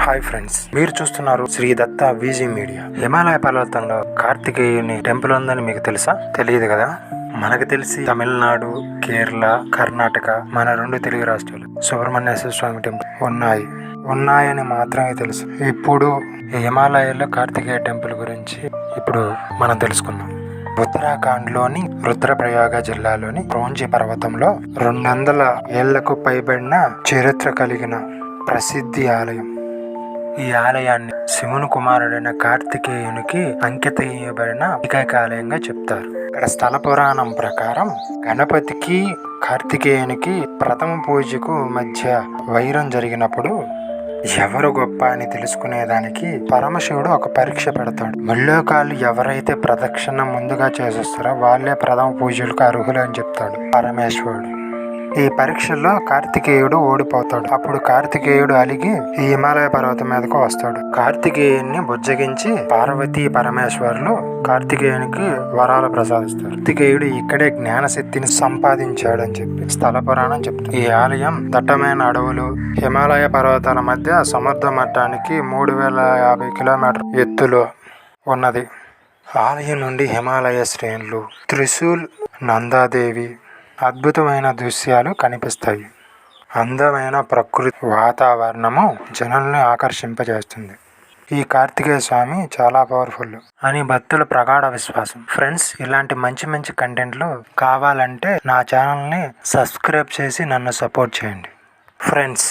Hi friends, మీరు చూస్తున్నారు శ్రీ దత్త విజీ media. Himalaya పర్వతంలో కార్తికేయుని temple ఉందని మీకు తెలుసా? తెలియదు కదా. మనకు తెలిసి తమిళనాడు, కేరళ, కర్ణాటక, మన 2 తెలుగు రాష్ట్రాలు సుబ్రహ్మణ్యేశ్వర స్వామి టెంపుల్ ఉన్నాయని మాత్రమే తెలుసు. ఇప్పుడు హిమాలయాల్లో కార్తికేయ టెంపుల్ గురించి ఇప్పుడు మనం తెలుసుకుందాం. ఉత్తరాఖండ్లోని రుద్రప్రయాగ జిల్లాలోని క్రోంజీ పర్వతంలో 200 ఏళ్లకు పైబడిన చరిత్ర కలిగిన ప్రసిద్ధి ఆలయం. ఈ ఆలయాన్ని శివుని కుమారుడైన కార్తికేయునికి అంకితం చేయబడిన ఏకైక ఆలయంగా చెప్తారు. ఇక్కడ స్థల పురాణం ప్రకారం గణపతికి కార్తికేయునికి ప్రథమ పూజకు మధ్య వైరం జరిగినప్పుడు ఎవరు గొప్ప అని తెలుసుకునేదానికి పరమశివుడు ఒక పరీక్ష పెడతాడు. ముల్లోకాలు ఎవరైతే ప్రదక్షిణ ముందుగా చేసేస్తారో వాళ్ళే ప్రథమ పూజలకు అర్హులు అని చెప్తాడు పరమేశ్వరుడు. ఈ పరీక్షల్లో కార్తికేయుడు ఓడిపోతాడు. అప్పుడు కార్తికేయుడు అలిగి ఈ హిమాలయ పర్వతం మీదకు వస్తాడు. కార్తికేయుని బుజ్జగించి పార్వతీ పరమేశ్వరులు కార్తికేయునికి వరాలు ప్రసాదిస్తారు. కార్తికేయుడు ఇక్కడే జ్ఞానశక్తిని సంపాదించాడని చెప్పి స్థల పురాణం చెప్తుంది. ఈ ఆలయం దట్టమైన అడవులు, హిమాలయ పర్వతాల మధ్య సముద్ర మట్టానికి 3050 కిలోమీటర్ ఎత్తులో ఉన్నది. ఆలయం నుండి హిమాలయ శ్రేణులు, త్రిశూల్, నందాదేవి అద్భుతమైన దృశ్యాలు కనిపిస్తాయి. అందమైన ప్రకృతి వాతావరణము జనాల్ని ఆకర్షింపజేస్తుంది. ఈ కార్తికేయ స్వామి చాలా పవర్ఫుల్ అని భక్తుల ప్రగాఢ విశ్వాసం. ఫ్రెండ్స్, ఇలాంటి మంచి కంటెంట్లు కావాలంటే నా ఛానల్ని సబ్స్క్రైబ్ చేసి నన్ను సపోర్ట్ చేయండి. ఫ్రెండ్స్.